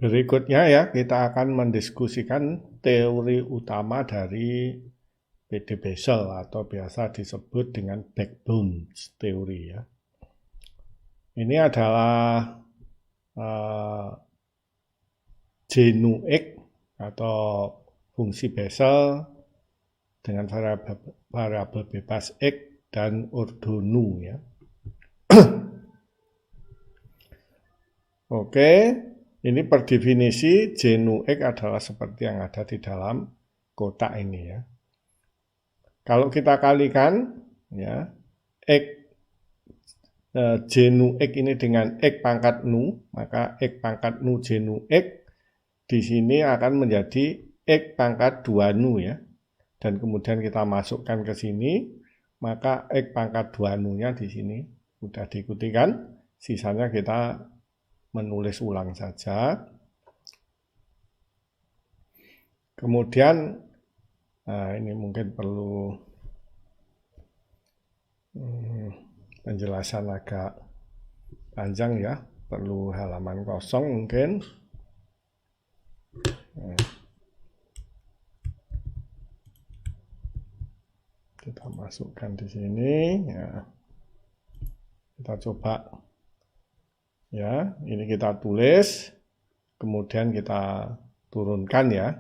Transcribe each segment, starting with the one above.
Berikutnya ya, kita akan mendiskusikan teori utama dari PD Bessel atau biasa disebut dengan backbone teori ya. Ini adalah J nu X atau fungsi Bessel dengan variabel bebas X dan ordo nu ya. Oke, ini per definisi J nu X adalah seperti yang ada di dalam kotak ini ya. Kalau kita kalikan ya, X J nu X ini dengan X pangkat nu, maka X pangkat nu J nu X di sini akan menjadi X pangkat 2 nu ya. Dan kemudian kita masukkan ke sini, maka X pangkat 2 nu-nya di sini sudah diikuti kan? Sisanya kita menulis ulang saja. Kemudian, nah ini mungkin perlu penjelasan agak panjang ya, perlu halaman kosong mungkin. Kita masukkan di sini ya. Kita coba ya, ini kita tulis, kemudian kita turunkan ya.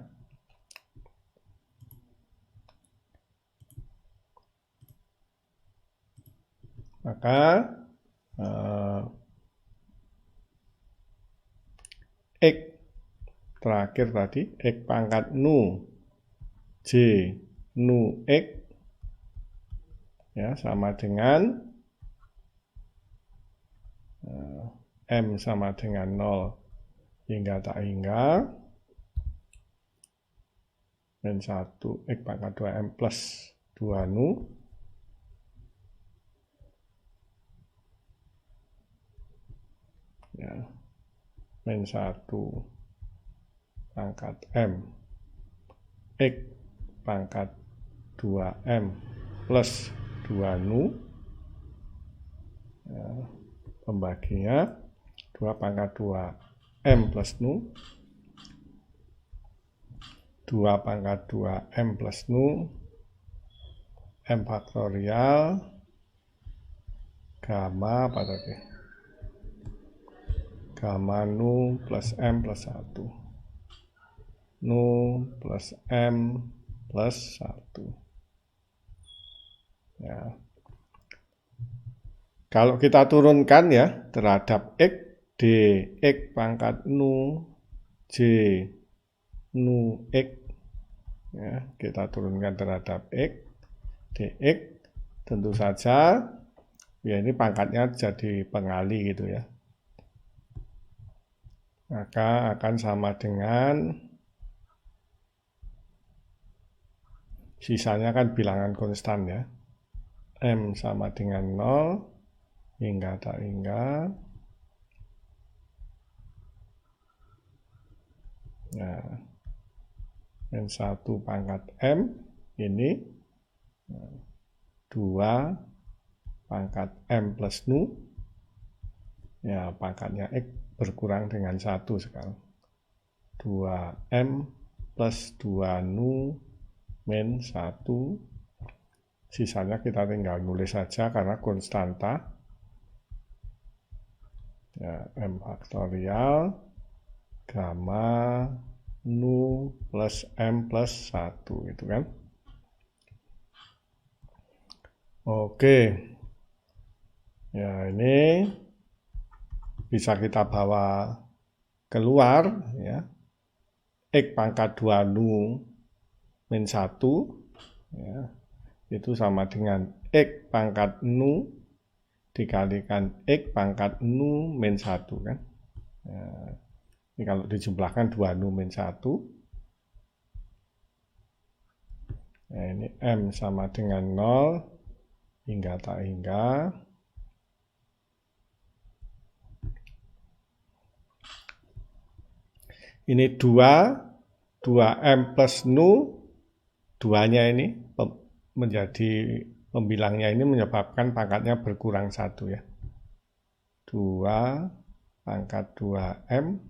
Maka X terakhir tadi, X pangkat nu J nu X ya sama dengan M sama dengan 0 hingga tak hingga min 1 X pangkat 2M plus 2 nu ya, min 1 pangkat M X pangkat 2M plus 2 nu ya, pembaginya 2 pangkat 2 M plus nu 2 pangkat 2 M plus nu M faktorial gamma apa tadi? Gamma nu plus M plus 1 nu plus M plus 1 ya. Kalau kita turunkan ya terhadap X D X pangkat nu J nu X ya, kita turunkan terhadap X dx, tentu saja ya ini pangkatnya jadi pengali gitu ya, maka akan sama dengan sisanya kan bilangan konstan ya, M sama dengan 0 hingga tak hingga nah, min 1 pangkat M ini 2 pangkat M plus nu ya, pangkatnya X berkurang dengan 1 sekarang 2M plus 2 nu min 1 sisanya kita tinggal nulis saja karena konstanta ya, M faktorial gamma nu plus M plus 1 gitu kan. Oke ya, ini bisa kita bawa keluar ya, X pangkat 2 nu min 1 ya, itu sama dengan X pangkat nu dikalikan X pangkat nu min 1 kan ya, ini kalau dijumlahkan 2 nu min 1 ya, ini M sama dengan 0 hingga tak hingga ini 2M plus nu 2-nya ini menjadi pembilangnya ini menyebabkan pangkatnya berkurang 1 ya. 2 pangkat 2M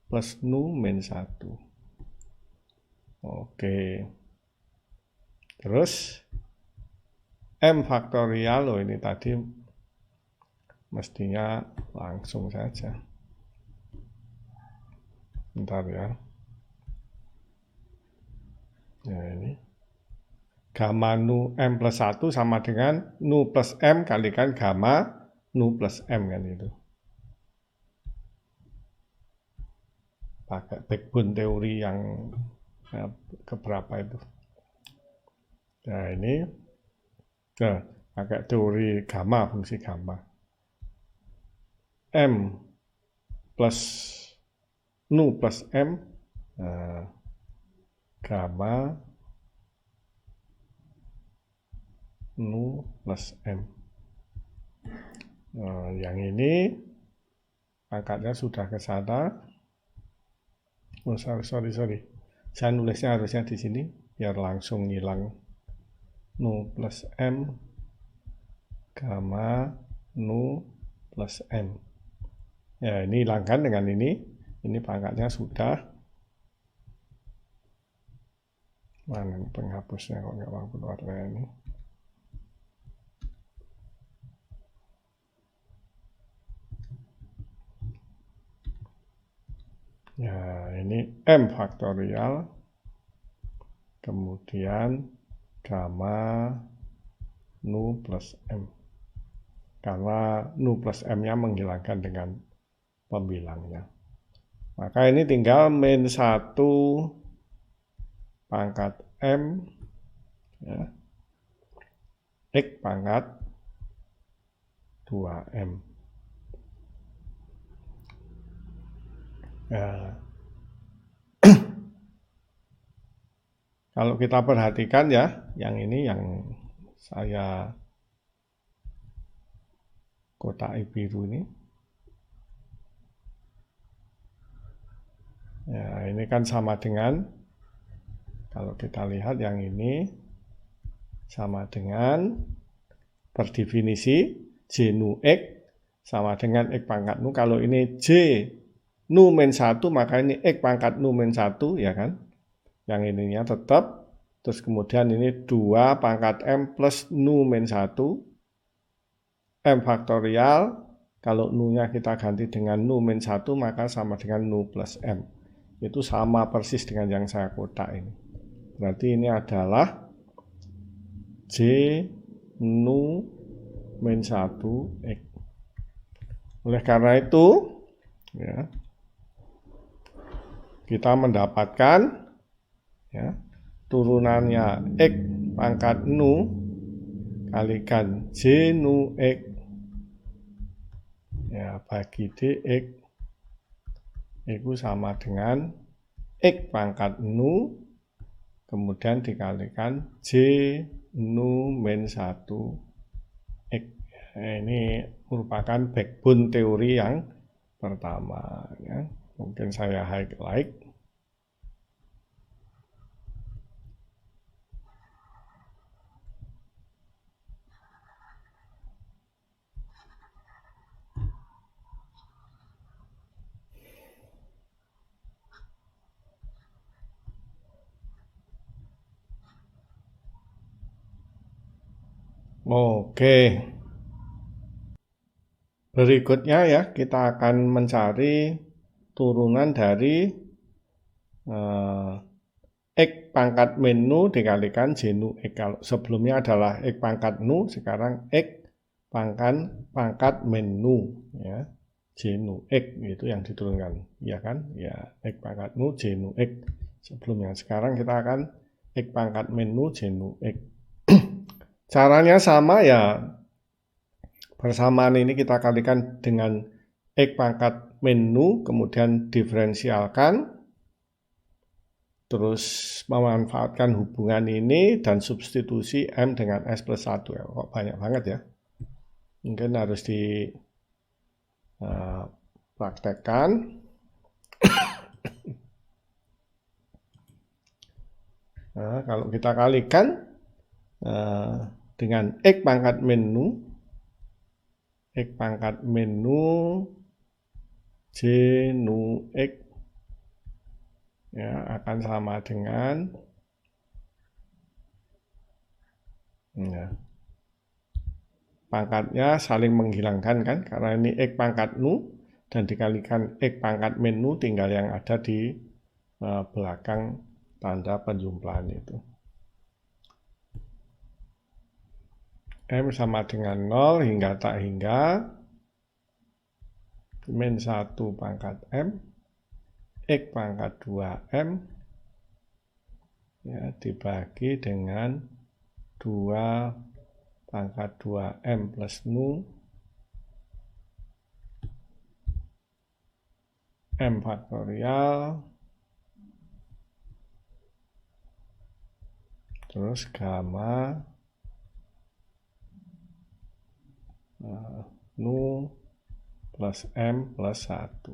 plus nu min 1. Oke. Terus M faktorial, loh ini tadi mestinya langsung saja. Bentar ya. Ya ini. Gamma nu M plus 1 sama dengan nu plus M kalikan gamma nu plus M kan itu. Pakai backbone teori yang keberapa itu. Nah ini pakai teori gamma, fungsi gamma. M plus nu plus M, gamma nu plus M. Yang ini pangkatnya sudah ke sana. Oh, sorry. Saya nulisnya harusnya di sini biar langsung hilang. Nu plus M gamma nu plus M. Ya, ini hilangkan dengan ini. Ini pangkatnya sudah. Mana penghapusnya kok nggak mampu warna ini. Ya, ini M faktorial. Kemudian gamma nu plus M. Karena nu plus M-nya menghilangkan dengan pembilangnya. Maka ini tinggal min 1 pangkat M ya, X pangkat 2M. Ya. Kalau kita perhatikan ya, yang ini yang saya kotak biru ini. Ya, ini kan sama dengan, kalau kita lihat yang ini sama dengan per definisi J nu X sama dengan X pangkat nu. Kalau ini J nu min 1 maka ini X pangkat nu min 1 ya kan. Yang ininya tetap, terus kemudian ini 2 pangkat M plus nu min 1, M faktorial, kalau nu-nya kita ganti dengan nu min 1, maka sama dengan nu plus M. Itu sama persis dengan yang saya kotak ini. Berarti ini adalah J nu min 1 X. Oleh karena itu, ya, kita mendapatkan ya, turunannya X pangkat nu kalikan J nu X ya bagi dx itu sama dengan X pangkat nu kemudian dikalikan J nu min 1 X. Ini merupakan backbone teori yang pertama ya. Mungkin saya highlight. Oke. Berikutnya ya, kita akan mencari turunan dari X pangkat min nu dikalikan J nu X. Kalau sebelumnya adalah X pangkat nu, sekarang X pangkat min nu ya. J nu X itu yang diturunkan, ya kan? Ya, X pangkat nu J nu X. Sebelumnya, sekarang kita akan X pangkat min nu J nu X. Caranya sama ya, persamaan ini kita kalikan dengan X pangkat min nu, kemudian diferensialkan, terus memanfaatkan hubungan ini dan substitusi M dengan S plus 1. Ya, kok banyak banget ya. Mungkin harus dipraktekkan. Nah, kalau kita kalikan dengan X pangkat min nu, X pangkat min nu J nu X ya akan sama dengan ya, pangkatnya saling menghilangkan kan, karena ini X pangkat nu dan dikalikan X pangkat min nu, tinggal yang ada di belakang tanda penjumlahan itu. M sama dengan 0 hingga tak hingga min 1 pangkat M X pangkat 2M ya, dibagi dengan 2 pangkat 2M plus nu M faktorial terus gamma nu plus M plus 1.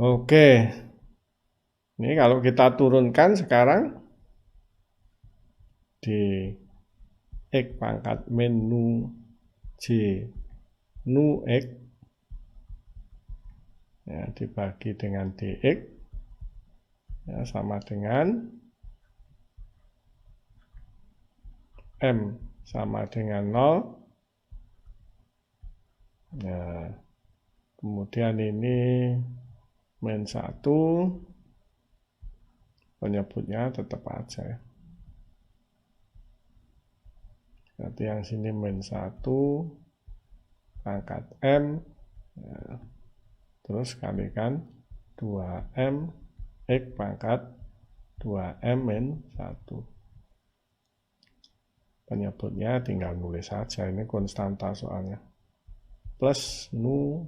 Oke, ini kalau kita turunkan sekarang di X pangkat min nu J nu X ya, dibagi dengan dx ya, sama dengan M sama dengan 0 ya, kemudian ini min 1 penyebutnya tetap aja ya. Berarti yang sini min 1 pangkat M ya, terus kalikan 2M X pangkat 2M min 1. Penyebutnya tinggal nulis saja, ini konstanta soalnya. Plus nu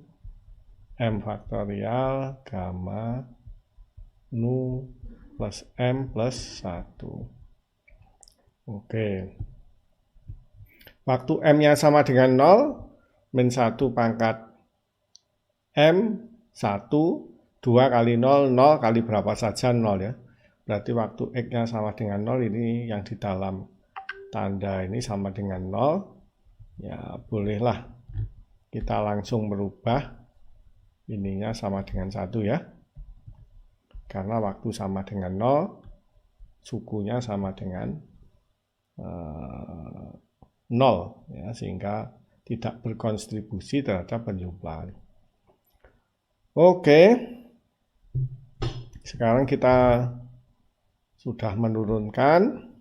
M faktorial gamma nu plus M plus 1. Oke. Waktu M-nya sama dengan 0, min 1 pangkat M, 1, 2 kali 0, 0 kali berapa saja 0 ya. Berarti waktu X-nya sama dengan 0, ini yang di dalam tanda ini sama dengan 0. Ya, bolehlah kita langsung merubah ininya sama dengan 1 ya. Karena waktu sama dengan 0, sukunya sama dengan 0 ya, sehingga tidak berkontribusi terhadap penjumlahan. Oke, sekarang kita sudah menurunkan.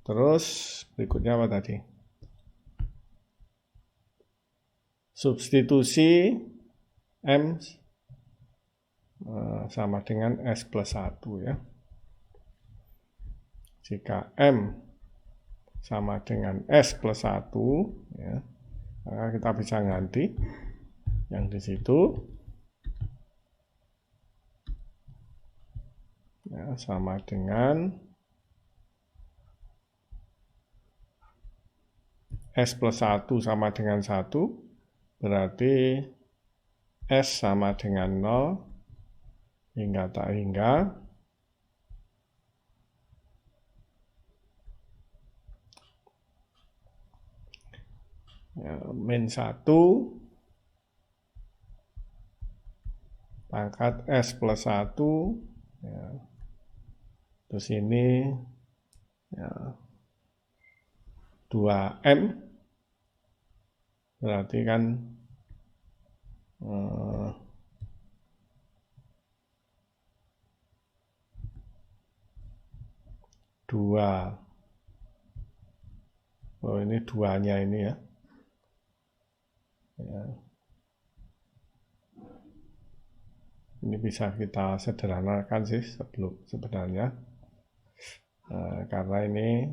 Terus berikutnya apa tadi? Substitusi M sama dengan S plus 1 ya. Jika M sama dengan S plus 1 ya, maka kita bisa ganti yang di situ ya, sama dengan S plus 1 sama dengan 1, berarti S sama dengan 0 hingga tak hingga ya, min 1 pangkat S plus 1 ya. Terus ini ya, 2M berarti kan 2. Oh, ini 2-nya ini ya. Ya. Ini bisa kita sederhanakan sih sebenarnya. Karena ini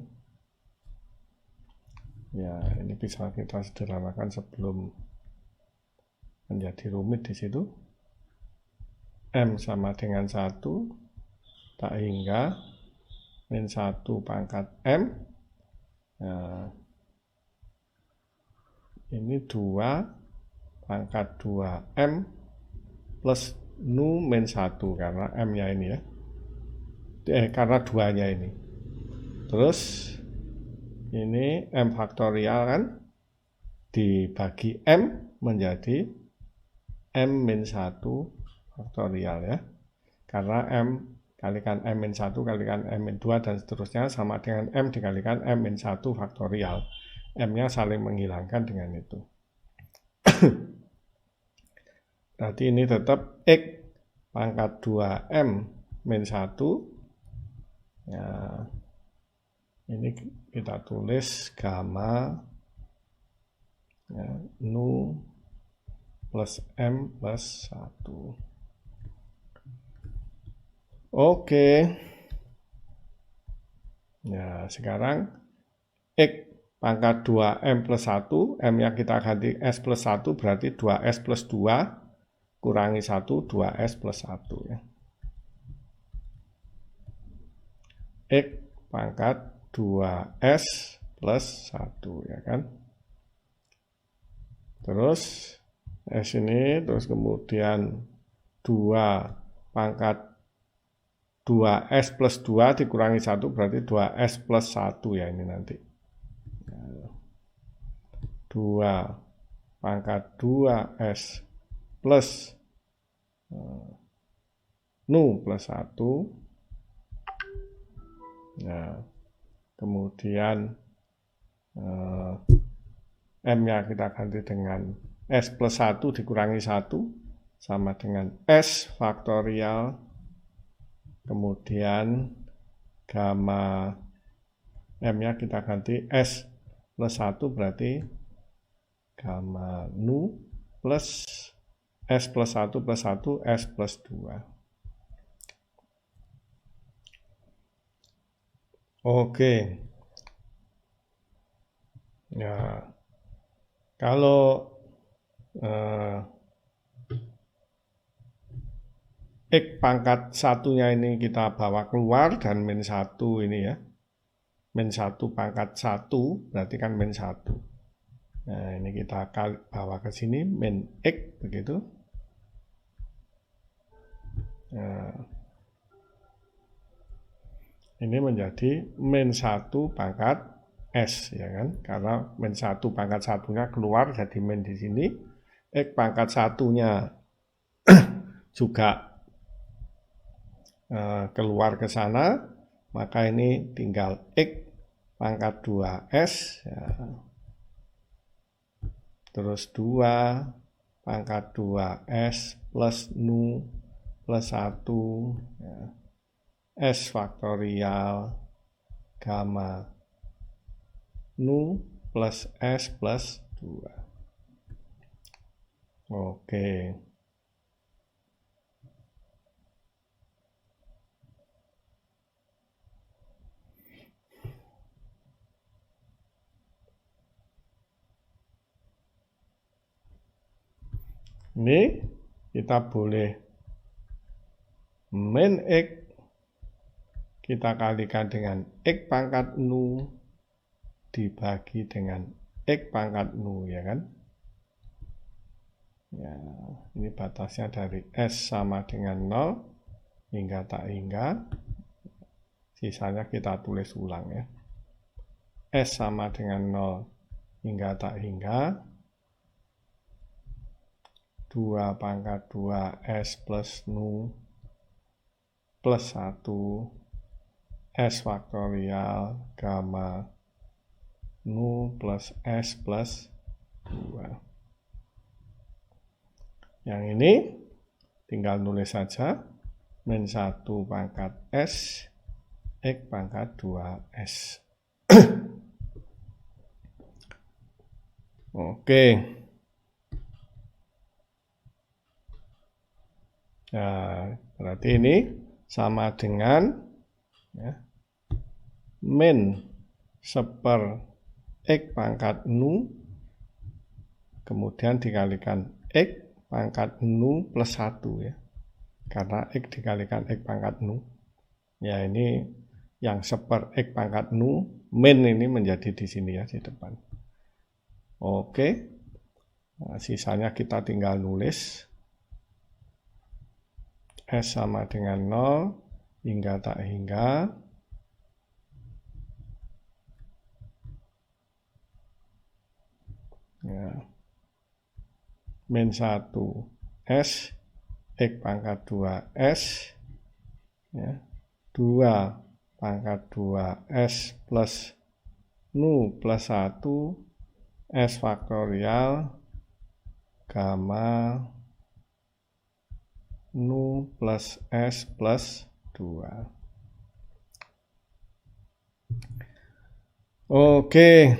ya, ini bisa kita sederhanakan sebelum menjadi rumit di situ. M sama dengan 1 tak hingga min 1 pangkat M. Nah, ini 2 pangkat 2M plus nu min 1 karena M-nya ini ya. Karena 2-nya ini. Terus ini M faktorial kan dibagi M menjadi M min 1 faktorial ya. Karena M kalikan M-1 kalikan M-2 dan seterusnya sama dengan M dikalikan M-1 faktorial. M-nya saling menghilangkan dengan itu. Berarti ini tetap X pangkat 2M min 1. Ya, ini kita tulis gamma ya, nu plus M plus 1. Oke. Ya, sekarang X pangkat 2M plus 1, M-nya kita ganti S plus 1, berarti 2S plus 2, kurangi 1, 2S plus 1. Ya. X pangkat 2S plus 1, ya kan? Terus, S ini, terus kemudian 2 pangkat 2S plus 2 dikurangi 1 berarti 2S plus 1 ya ini nanti. 2 pangkat 2S plus nu plus 1. Nah, kemudian M-nya kita ganti dengan S plus 1 dikurangi 1 sama dengan S faktorial. Kemudian gamma M-nya kita ganti S plus 1 berarti gamma nu plus S plus 1 plus 1 S plus 2. Oke. Ya, kalau X pangkat 1-nya ini kita bawa keluar dan min 1 ini ya. Min 1 pangkat 1 berarti kan min 1. Nah, ini kita bawa ke sini min X begitu. Nah, ini menjadi min 1 pangkat S ya kan. Karena min 1 pangkat 1-nya keluar jadi min di sini. X pangkat 1-nya juga keluar ke sana, maka ini tinggal X pangkat 2S ya. Terus 2 pangkat 2S plus nu plus 1 ya. S faktorial gamma nu plus S plus 2. Oke. Ini kita boleh min X kita kalikan dengan X pangkat nu dibagi dengan X pangkat nu ya kan. Ya, ini batasnya dari S sama dengan 0 hingga tak hingga. Sisanya kita tulis ulang ya. S sama dengan 0 hingga tak hingga. 2 pangkat 2S plus nu plus 1 S faktorial gamma nu plus S plus 2. Yang ini tinggal nulis saja min 1 pangkat S X pangkat 2S. Oke. Nah, berarti ini sama dengan ya, min 1/, X pangkat nu, kemudian dikalikan X pangkat nu plus 1 ya. Karena X dikalikan X pangkat nu. Ya ini yang 1/, X pangkat nu, min ini menjadi di sini ya di depan. Oke. Nah, sisanya kita tinggal nulis. S sama dengan 0 hingga tak hingga. Ya. Min 1 S X pangkat 2S ya, 2 pangkat 2S plus Nu plus 1 S faktorial gamma Nu plus S plus 2. Oke,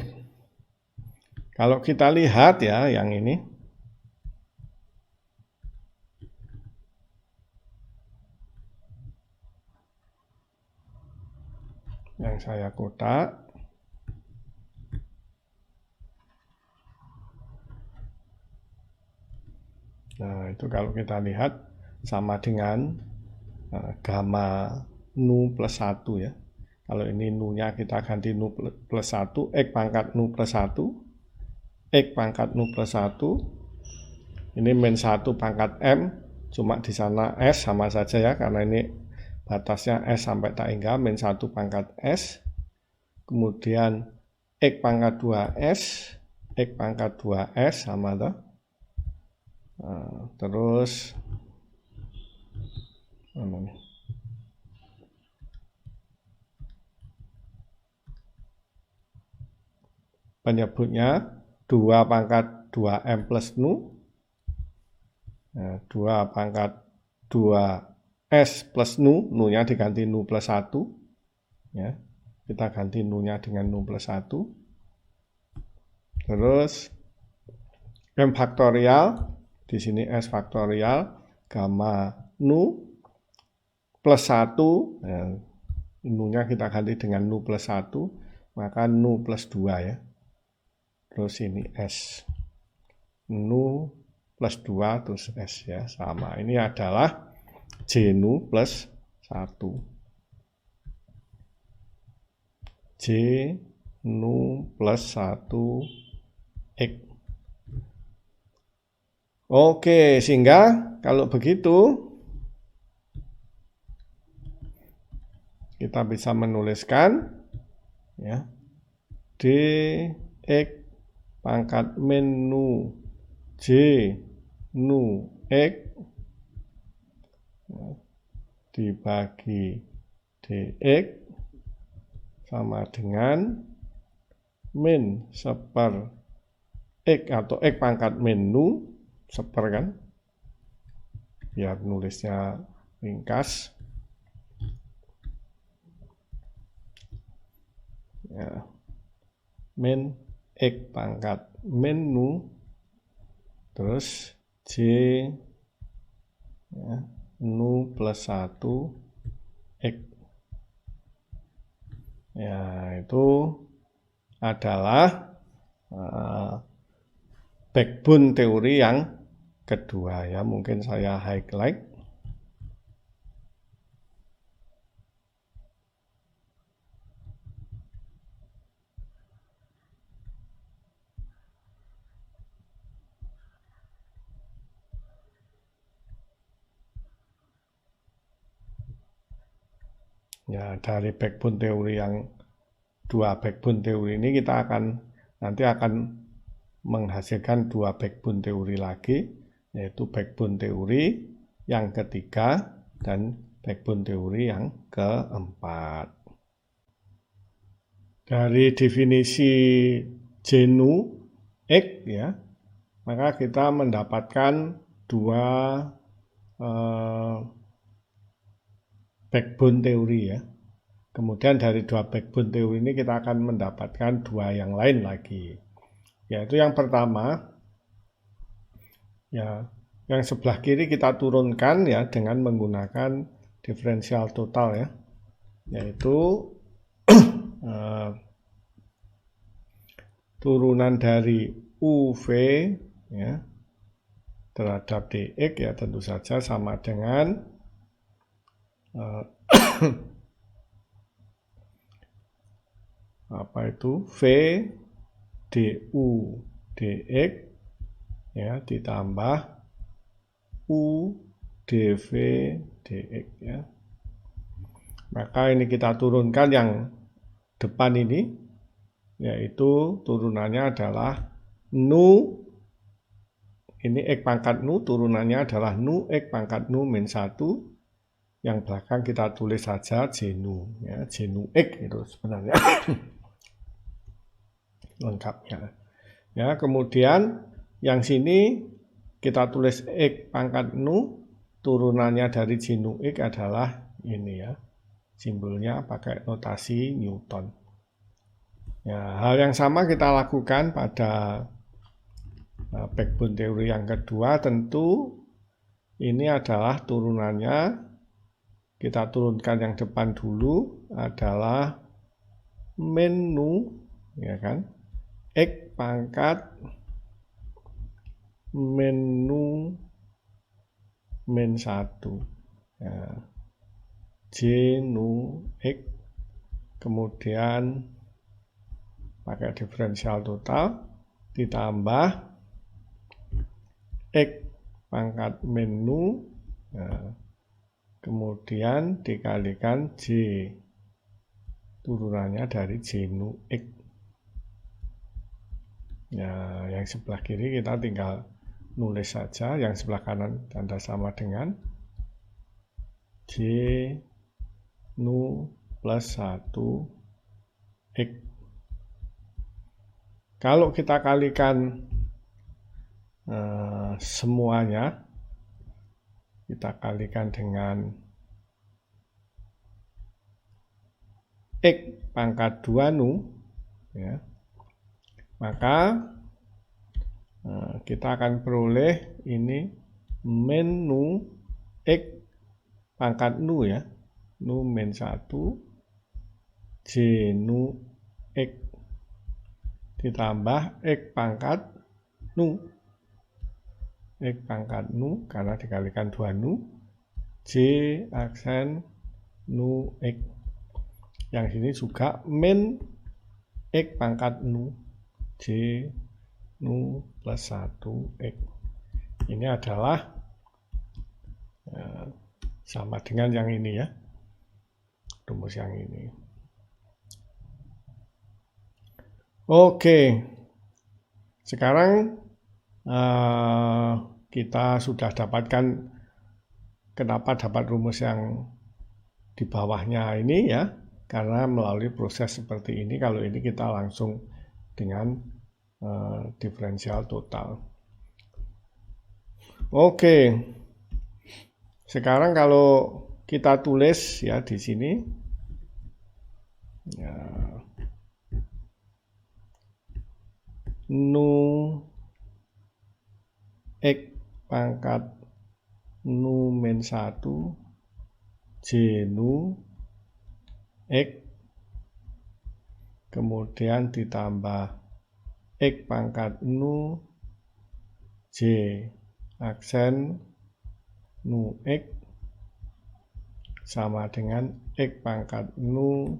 kalau kita lihat ya yang ini, yang saya kotak, nah itu kalau kita lihat sama dengan gamma Nu plus 1 ya. Kalau ini Nu-nya kita ganti Nu plus 1, X pangkat Nu plus 1, X pangkat Nu plus 1, ini min 1 pangkat M, cuma di sana S sama saja ya, karena ini batasnya S sampai tak hingga, min 1 pangkat S, kemudian X pangkat 2S, X pangkat 2S sama toh. Nah, terus penyebutnya 2 pangkat 2M plus Nu, 2 pangkat 2S plus Nu, Nu-nya diganti Nu plus 1 ya, kita ganti Nu-nya dengan Nu plus 1, terus M faktorial, di sini S faktorial gamma Nu plus 1 ya, Nu-nya kita ganti dengan Nu plus 1, maka Nu plus 2 ya, terus ini S, Nu plus 2 terus S ya, sama. Ini adalah J Nu plus 1. J Nu plus 1 X. Oke, sehingga kalau begitu kita bisa menuliskan ya, dx pangkat min Nu J Nu X dibagi dx sama dengan min seper X atau X pangkat min Nu seper kan, biar nulisnya ringkas ya, min X pangkat min Nu terus J ya, Nu plus 1 X ya, itu adalah backbone teori yang kedua ya, mungkin saya highlight. Ya, dari backbone teori yang dua backbone teori ini kita nanti akan menghasilkan dua backbone teori lagi, yaitu backbone teori yang ketiga dan backbone teori yang keempat. Dari definisi J Nu X ya, maka kita mendapatkan dua backbone teori ya. Kemudian dari dua backbone teori ini kita akan mendapatkan dua yang lain lagi. Yaitu yang pertama ya, yang sebelah kiri kita turunkan ya dengan menggunakan diferensial total ya. Yaitu turunan dari UV ya terhadap dx ya tentu saja sama dengan apa itu V du dx ya ditambah U dv dx ya. Maka ini kita turunkan yang depan ini, yaitu turunannya adalah Nu ini X pangkat nu, turunannya adalah nu X pangkat nu min 1. Yang belakang kita tulis saja J nu, ya, J nu X itu sebenarnya lengkapnya. Ya, kemudian yang sini kita tulis X pangkat nu, turunannya dari J nu X adalah ini ya, simbolnya pakai notasi Newton. Ya, hal yang sama kita lakukan pada backbone teori yang kedua. Tentu ini adalah turunannya, kita turunkan yang depan dulu adalah min nu, ya kan, X pangkat min nu min 1, ya, J nu X, kemudian pakai diferensial total ditambah X pangkat min nu, ya, kemudian dikalikan J turunannya dari J nu X. Ya, yang sebelah kiri kita tinggal nulis saja, yang sebelah kanan tanda sama dengan J nu plus 1 X. Kalau kita kalikan semuanya, kita kalikan dengan X pangkat 2 nu, ya, maka kita akan peroleh ini min nu X pangkat nu, ya, nu min 1 J nu X ditambah X pangkat nu, X pangkat nu karena dikalikan 2 nu, J aksen nu X. Yang sini juga min X pangkat nu, J nu plus 1 X. Ini adalah sama dengan yang ini ya, rumus yang ini. Oke, sekarang kita sudah dapatkan kenapa dapat rumus yang di bawahnya ini ya, karena melalui proses seperti ini. Kalau ini kita langsung dengan diferensial total. Oke, sekarang kalau kita tulis ya di sini, ya, nu X pangkat nu min 1 J nu X, kemudian ditambah X pangkat nu J aksen nu X sama dengan X pangkat nu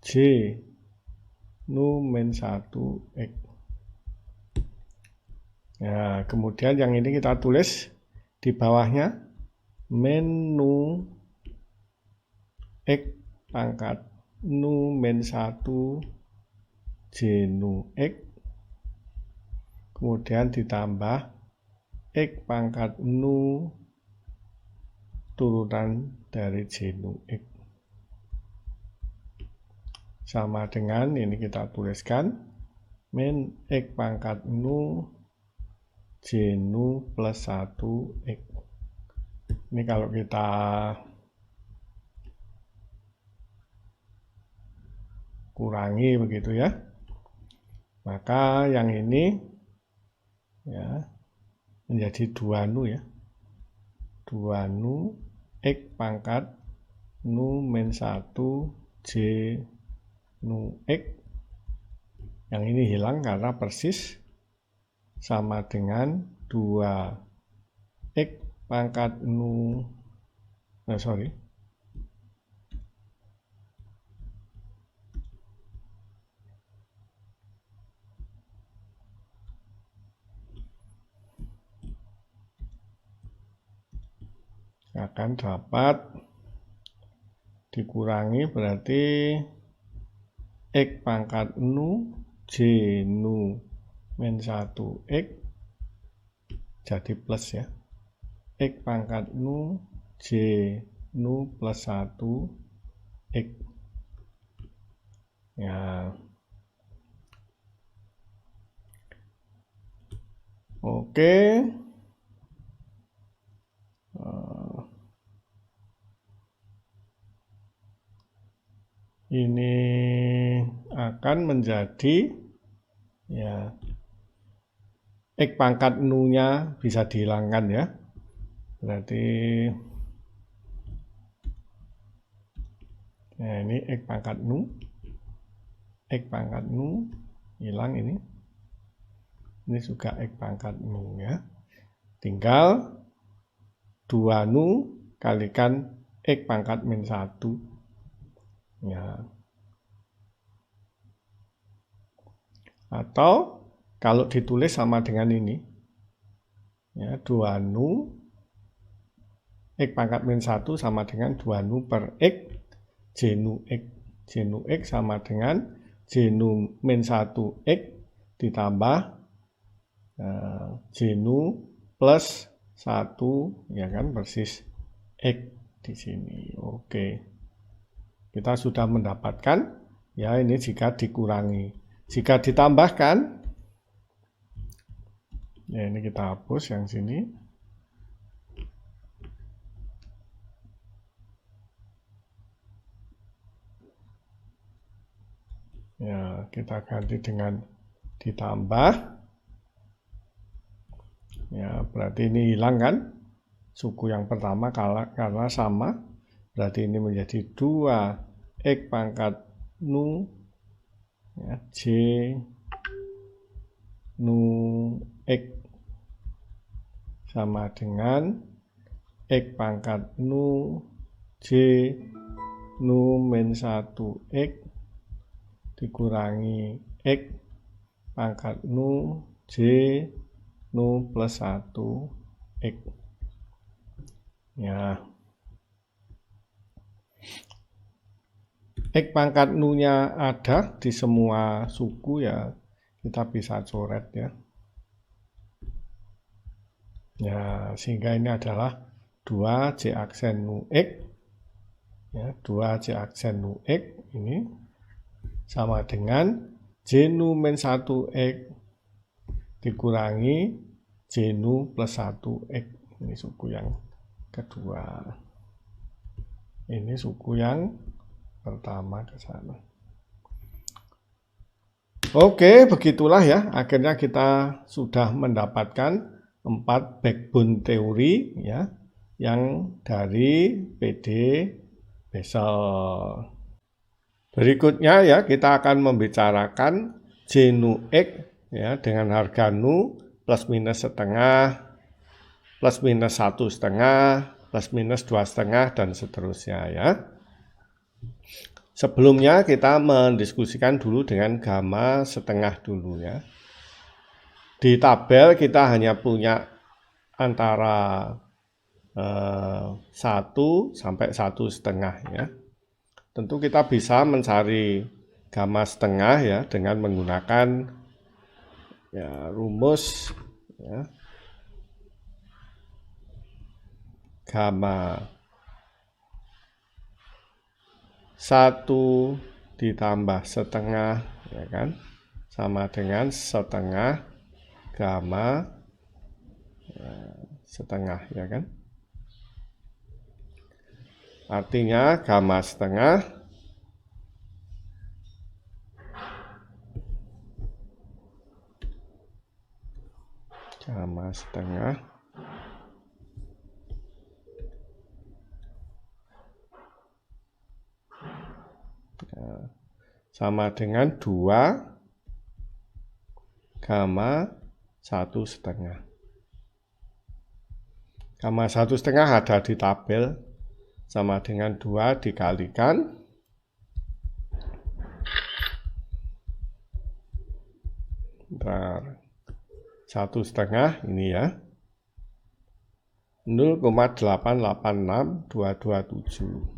J nu min 1 X. Ya, kemudian yang ini kita tulis di bawahnya min nu X pangkat nu min 1 J nu X, kemudian ditambah X pangkat nu turunan dari J nu X. Sama dengan ini kita tuliskan min X pangkat nu J nu plus 1 X. Ini kalau kita kurangi begitu ya, maka yang ini ya menjadi 2 nu ya, 2 nu X pangkat nu min 1 J nu X. Yang ini hilang karena persis sama dengan 2 X pangkat nu, akan dapat dikurangi berarti X pangkat nu J nu min 1 X jadi plus ya. X pangkat nu J nu plus 1 X. Ya. Oke. Ini akan menjadi ya X pangkat nu-nya bisa dihilangkan ya. Berarti ya ini X pangkat nu. X pangkat nu hilang ini. Ini juga X pangkat nu ya. Tinggal 2 nu kalikan X pangkat min 1. Ya. Atau kalau ditulis sama dengan ini. Ya, 2 nu X pangkat min 1 sama dengan 2 nu per X J nu X. J nu X sama dengan J nu min 1 X ditambah J nu plus 1 ya kan persis X di sini. Oke. Kita sudah mendapatkan ya ini jika dikurangi. Jika ditambahkan ya ini kita hapus yang sini. Ya, kita ganti dengan ditambah. Ya, berarti ini hilang kan? Suku yang pertama karena sama. Berarti ini menjadi 2 X pangkat nu ya, J nu X sama dengan X pangkat nu J nu min 1 X dikurangi X pangkat nu J nu plus 1 X. Ya. X pangkat nu-nya ada di semua suku ya, kita bisa coret ya. Ya, sehingga ini adalah 2 J aksen nu X. Ya, 2 J aksen nu X ini sama dengan J nu min 1 X dikurangi J nu plus 1 X. Ini suku yang kedua. Ini suku yang pertama ke sana. Oke, begitulah ya. Akhirnya kita sudah mendapatkan 4 backbone teori ya yang dari PD Bessel. Berikutnya ya kita akan membicarakan J nu X ya dengan harga nu plus minus setengah, plus minus 1,5, plus minus 2,5 dan seterusnya ya. Sebelumnya kita mendiskusikan dulu dengan gamma setengah dulu ya. Di tabel kita hanya punya antara 1 sampai 1,5 ya. Tentu kita bisa mencari gamma setengah ya dengan menggunakan ya rumus ya. Gamma 1 ditambah setengah ya kan sama dengan setengah gamma setengah ya kan. Artinya gamma setengah sama dengan 2 gamma 1,5. Gamma 1,5 ada di tabel sama dengan 2 dikalikan 1,5 ini ya 0,886227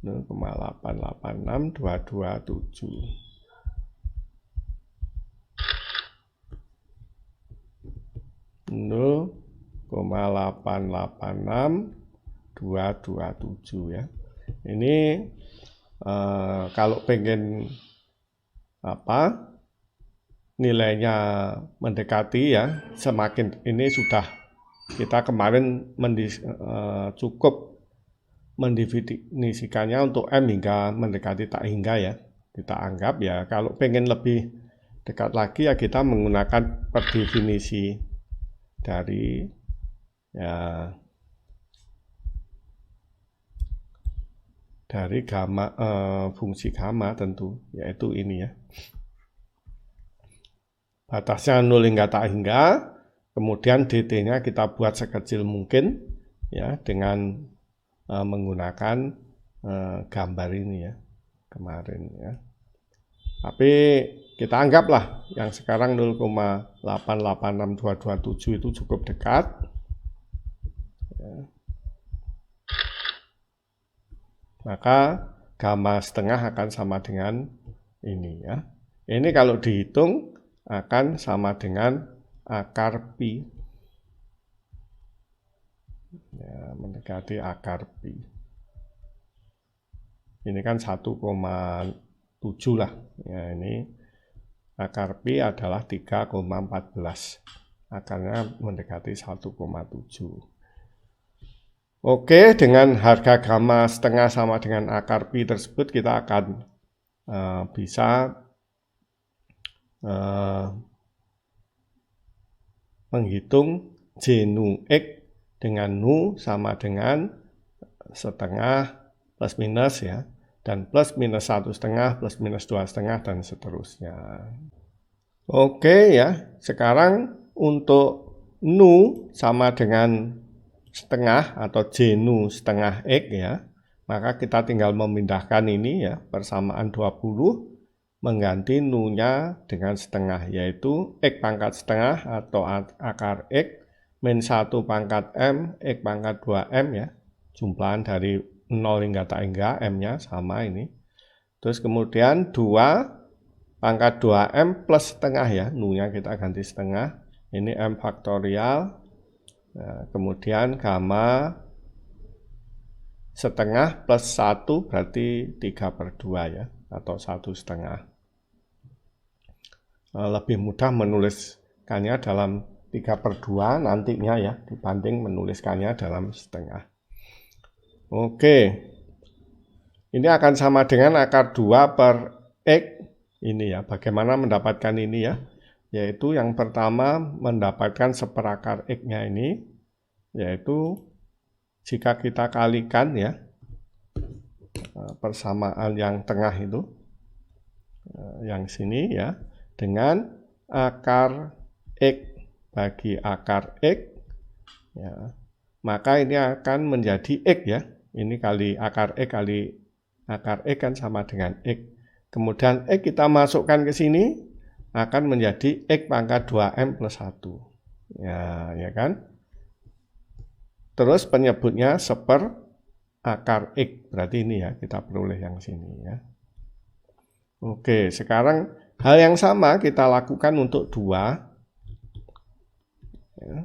0,886227 0,886227 5,886,227 ya. Ini kalau pengen nilainya mendekati ya, semakin ini sudah kita kemarin cukup mendefinisikannya untuk M hingga mendekati tak hingga ya. Kita anggap ya, kalau pengen lebih dekat lagi ya kita menggunakan per definisi dari ya dari gamma, fungsi gamma tentu, yaitu ini ya. Batasnya 0 hingga tak hingga, kemudian dt-nya kita buat sekecil mungkin ya dengan menggunakan gambar ini ya, kemarin ya. Tapi kita anggaplah yang sekarang 0,886227 itu cukup dekat. Ya. Maka gamma setengah akan sama dengan ini ya. Ini kalau dihitung akan sama dengan akar pi. Ya, mendekati akar pi. Ini kan 1,7 lah. Ya, ini akar pi adalah 3,14. Akarnya mendekati 1,7. Oke, dengan harga gamma setengah sama dengan akar pi tersebut kita akan bisa menghitung J nu X dengan nu sama dengan setengah plus minus ya, dan plus minus 1,5 plus minus 2,5 dan seterusnya. Oke ya, sekarang untuk nu sama dengan setengah atau J nu setengah X ya, maka kita tinggal memindahkan ini ya, persamaan 20 mengganti nu-nya dengan setengah, yaitu X pangkat setengah atau akar X min 1 pangkat M X pangkat 2M ya, jumlahan dari 0 hingga tak hingga, M-nya sama ini. Terus kemudian 2 pangkat 2M plus setengah ya, nu-nya kita ganti setengah, ini M faktorial. Nah, kemudian gamma setengah plus 1 berarti 3/2 ya, atau 1,5. Lebih mudah menuliskannya dalam 3/2 nantinya ya, dibanding menuliskannya dalam setengah. Oke, ini akan sama dengan akar 2/X ini ya. Bagaimana mendapatkan ini ya? Yaitu yang pertama mendapatkan seperakar X-nya ini, yaitu jika kita kalikan ya persamaan yang tengah itu, yang sini ya, dengan akar X bagi akar X ya, maka ini akan menjadi X ya. Ini kali akar X kali akar X kan sama dengan X. Kemudian X kita masukkan ke sini, akan menjadi X pangkat 2M plus 1. Ya kan? Terus penyebutnya seper akar X. Berarti ini ya, kita peroleh yang sini ya. Oke, sekarang hal yang sama kita lakukan untuk 2. Ya.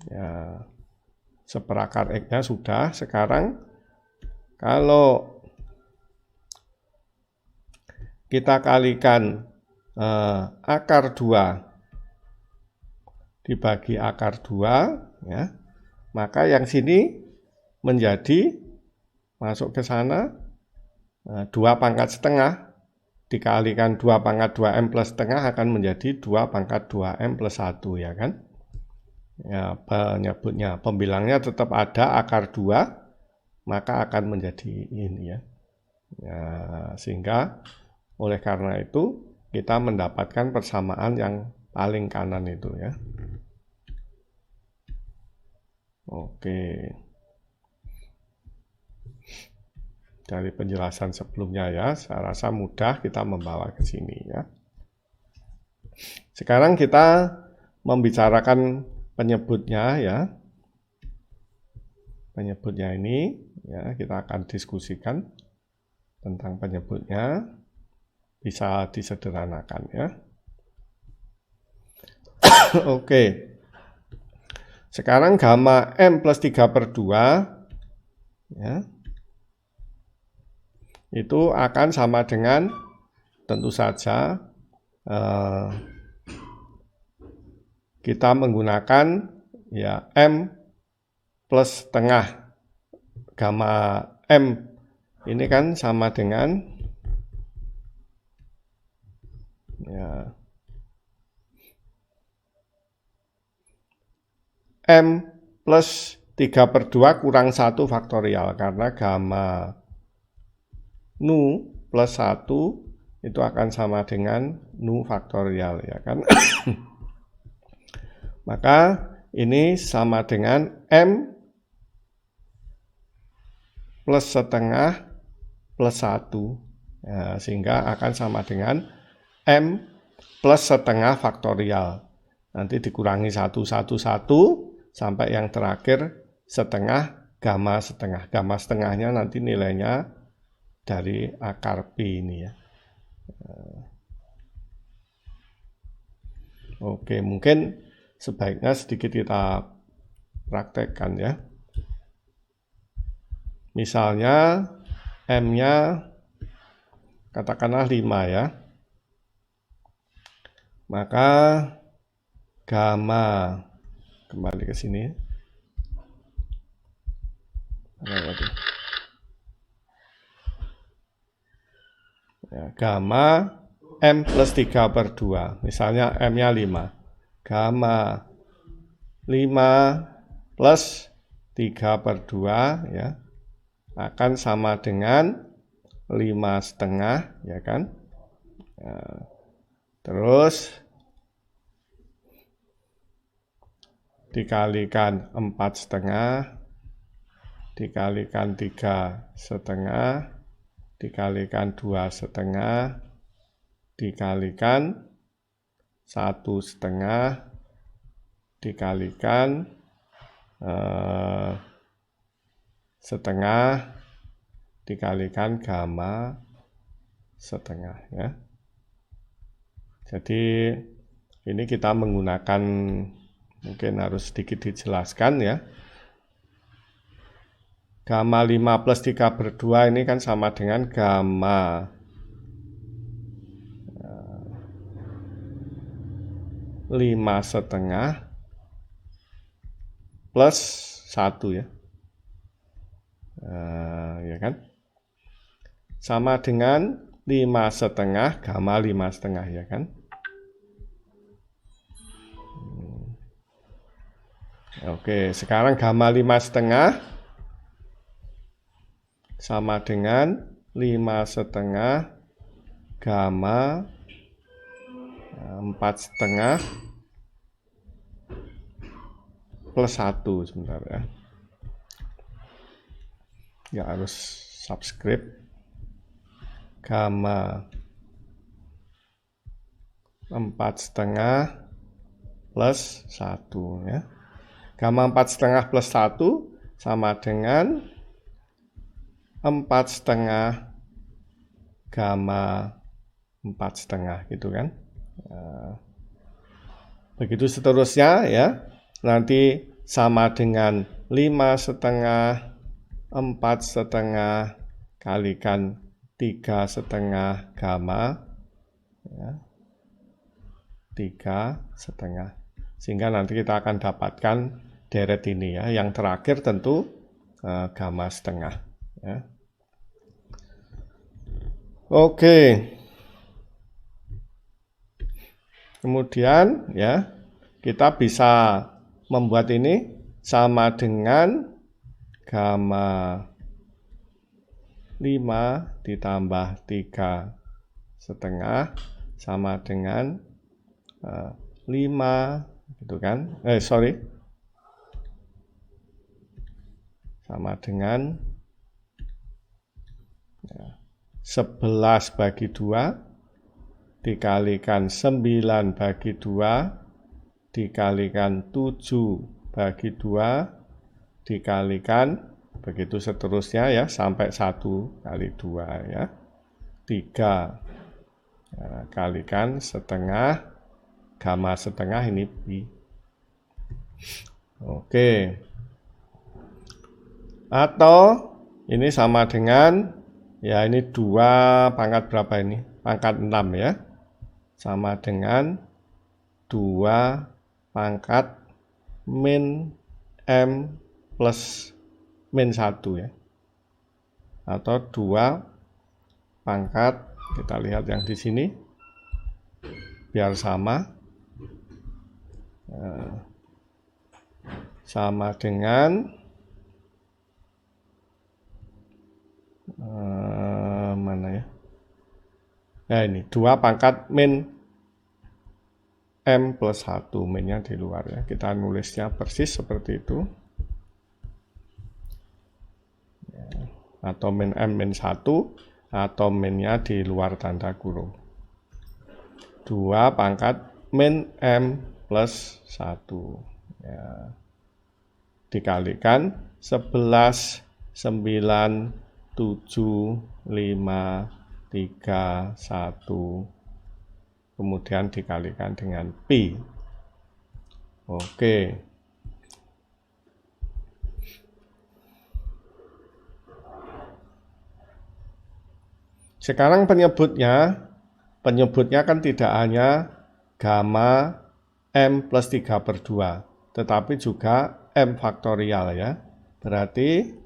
Ya, seperakar X-nya sudah. Sekarang kalau kita kalikan akar 2 dibagi akar 2 ya, maka yang sini menjadi masuk ke sana 2 pangkat setengah dikalikan 2 pangkat 2M plus setengah akan menjadi 2 pangkat 2M plus 1 ya kan. Ya, penyebutnya, pembilangnya tetap ada akar 2, maka akan menjadi ini ya. Ya, sehingga oleh karena itu kita mendapatkan persamaan yang paling kanan itu ya. Oke. Dari penjelasan sebelumnya ya, saya rasa mudah kita membawa ke sini ya. Sekarang kita membicarakan penyebutnya ya. Penyebutnya ini ya, kita akan diskusikan tentang penyebutnya. bisa disederhanakan ya. Oke. Sekarang gamma M plus 3/2 ya, itu akan sama dengan tentu saja kita menggunakan ya M plus setengah. Gamma M ini kan sama dengan ya, M plus 3/2 kurang 1 faktorial, karena gamma nu plus 1 itu akan sama dengan nu faktorial ya kan. Maka ini sama dengan M plus setengah plus 1 ya, sehingga akan sama dengan M plus setengah faktorial. Nanti dikurangi 1, 1, 1 sampai yang terakhir setengah gamma setengah. Gamma setengahnya nanti nilainya dari akar Pi ini ya. Oke, mungkin sebaiknya sedikit kita praktekkan ya. Misalnya M-nya katakanlah 5 ya. Maka gamma, kembali ke sini. Ya, gamma M plus 3/2. Misalnya M-nya 5. Gamma 5 plus 3/2 ya, akan sama dengan 5,5 ya kan. Terus dikalikan 4,5 dikalikan 3,5 dikalikan 2,5 dikalikan 1,5 dikalikan setengah dikalikan gamma setengah ya. Jadi ini kita menggunakan, mungkin harus sedikit dijelaskan ya. Gamma 5 plus 3/2 ini kan sama dengan gamma 5,5 plus 1 ya. Ya kan? Sama dengan 5,5 gamma 5,5 ya kan? Oke, sekarang gamma 5,5 sama dengan 5,5 gamma 4,5 plus 1 sebentar ya. Ya harus subscribe. Gamma 4,5 plus 1 ya. Gamma 4,5 plus 1 sama dengan 4,5 gamma 4,5 gitu kan. Begitu seterusnya ya. Nanti sama dengan 5,5 4,5 kalikan 3,5 gamma ya, 3,5, sehingga nanti kita akan dapatkan deret ini ya. Yang terakhir tentu gamma setengah ya. Oke. Kemudian ya, kita bisa membuat ini sama dengan gamma 5 ditambah 3,5 sama dengan 5 gitu kan. Sama dengan 11 bagi 2 dikalikan 9 bagi 2 dikalikan 7 bagi 2 dikalikan begitu seterusnya ya, sampai 1 kali 2 ya, 3 Nah, kalikan setengah, gamma setengah ini pi. Oke. Atau ini sama dengan, ya ini 2 pangkat berapa ini? Pangkat 6 ya. Sama dengan 2 pangkat min M plus min 1 ya. Atau 2 pangkat, kita lihat yang di sini, biar sama. Sama dengan mana ya? Nah ini 2 pangkat min M plus 1, minnya di luar ya. Kita nulisnya persis seperti itu. Atau min M min 1, atau minnya di luar tanda kurung. 2 pangkat min M plus 1. Ya. Dikalikan 11, 9, 7, 5, 3, 1. Kemudian dikalikan dengan pi. Oke. Sekarang penyebutnya kan tidak hanya gamma M plus 3/2, tetapi juga M faktorial ya. Berarti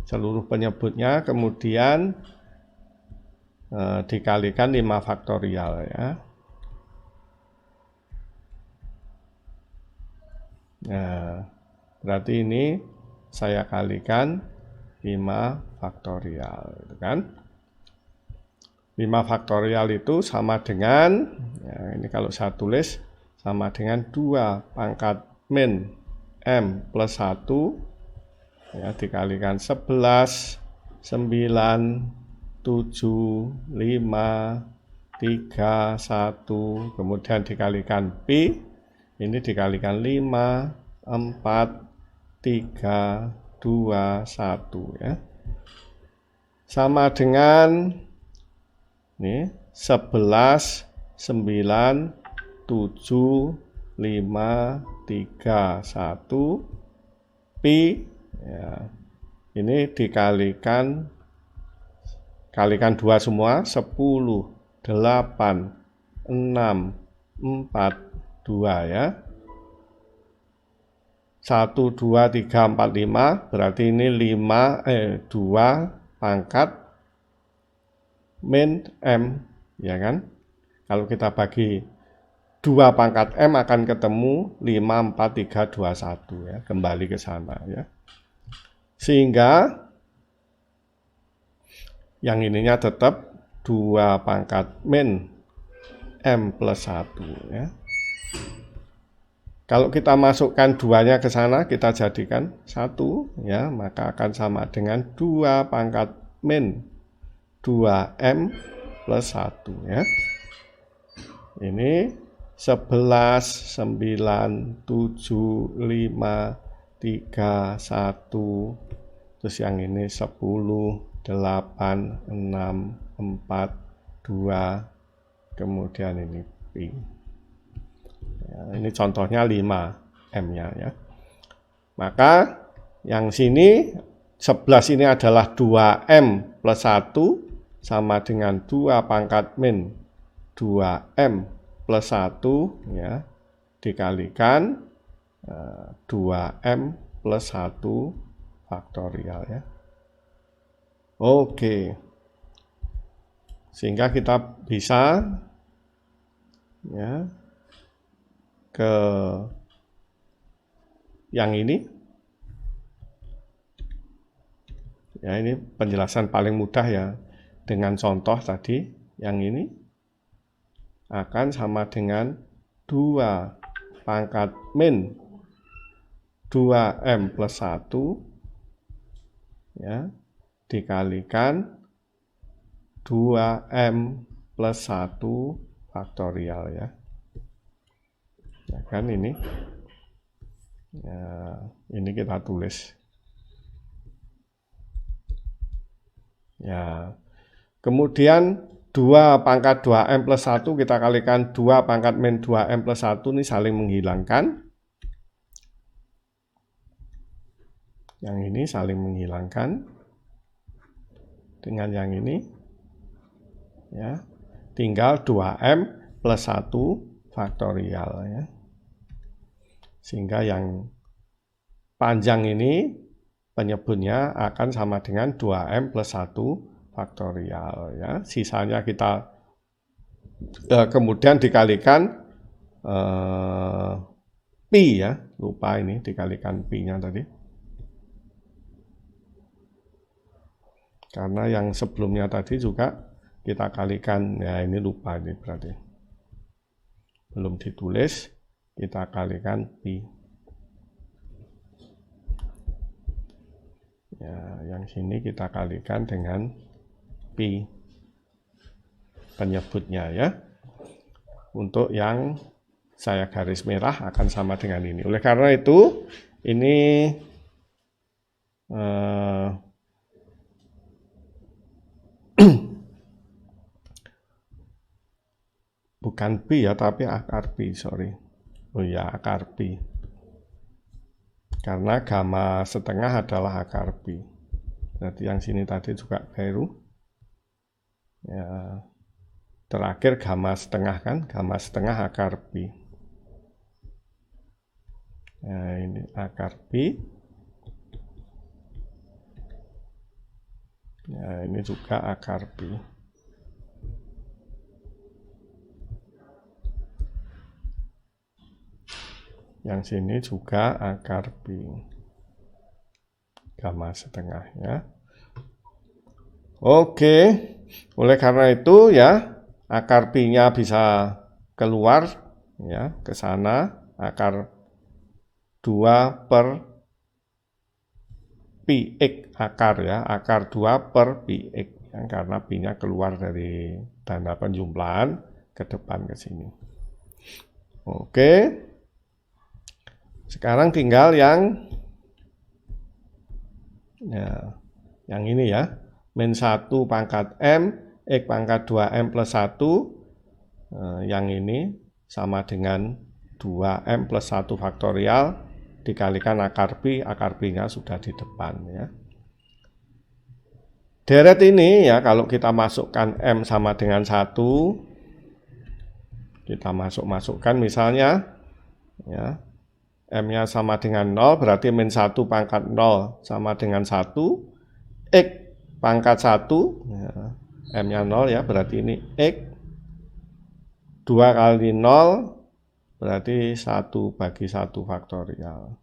seluruh penyebutnya kemudian dikalikan 5 faktorial ya. Nah, berarti ini saya kalikan 5 faktorial, gitu kan? 5 faktorial itu sama dengan, ya ini kalau saya tulis, sama dengan 2 pangkat min M plus 1, ya dikalikan 11, 9, 7, 5, 3, 1, kemudian dikalikan pi, ini dikalikan 5, 4, 3, 2, 1 ya. Sama dengan ini 11, 9, 7, 5, 3, 1 pi ya. Ini dikalikan 2 semua, 10, 8, 6, 4, 2 ya. 1, 2, 3, 4, 5, berarti ini 2 pangkat min M, ya kan? Kalau kita bagi 2 pangkat M akan ketemu 5, 4, 3, 2, 1 ya, kembali ke sana ya. Sehingga yang ininya tetap 2 pangkat min M plus 1 ya. Kalau kita masukkan 2-nya ke sana, kita jadikan 1 ya, maka akan sama dengan 2 pangkat min 2M plus 1 ya. Ini 11, 9, 7, 5, 3, 1, terus yang ini 10, 8, 6, 4, 2, kemudian ini pi. Ya, ini contohnya 5 M-nya ya. Maka yang sini 11 ini adalah 2M plus 1 sama dengan 2 pangkat min 2M plus 1 ya, dikalikan 2M plus 1 faktorial ya. Oke. Sehingga kita bisa ya ke yang ini. Ya, ini penjelasan paling mudah ya. Dengan contoh tadi, yang ini akan sama dengan 2 pangkat min 2M plus 1 ya, dikalikan 2M plus 1 faktorial ya. Ya kan ini. Ya, ini kita tulis. Ya. Kemudian 2 pangkat 2M plus 1 kita kalikan 2 pangkat min 2M plus 1 ini saling menghilangkan. Yang ini saling menghilangkan dengan yang ini. Ya. Tinggal 2M plus 1 faktorial ya. Sehingga yang panjang ini penyebutnya akan sama dengan 2M plus 1 faktorial ya. Sisanya kita kemudian dikalikan pi ya. Lupa ini dikalikan pi-nya tadi. Karena yang sebelumnya tadi juga kita kalikan, ya ini lupa ini berarti. Belum ditulis, kita kalikan pi. Ya, yang sini kita kalikan dengan pi penyebutnya ya. Untuk yang saya garis merah akan sama dengan ini. Oleh karena itu, ini bukan pi ya, tapi akar pi, sorry. Oh ya, akar pi. Karena gamma setengah adalah akar pi. Berarti yang sini tadi juga keliru. Ya, terakhir gamma setengah kan, gamma setengah akar pi. Nah, ini akar pi. Ya, ini juga akar pi. Yang sini juga akar pi. Gamma setengah ya. Oke, oleh karena itu ya, akar pi-nya bisa keluar ya, ke sana, akar 2 per pi x akar ya, akar 2 per pi x ya, karena pi-nya keluar dari tanda penjumlahan ke depan ke sini. Oke. Sekarang tinggal yang ini ya. Min 1 pangkat M, X pangkat 2M plus 1, yang ini sama dengan 2M plus 1 faktorial, dikalikan akar pi-nya sudah di depan ya. Deret ini ya, kalau kita masukkan M sama dengan 1, kita masukkan misalnya, ya, M-nya sama dengan 0, berarti min 1 pangkat 0 sama dengan 1, X pangkat 1, ya, M-nya 0 ya, berarti ini X, 2 kali 0, berarti 1 bagi 1 faktorial.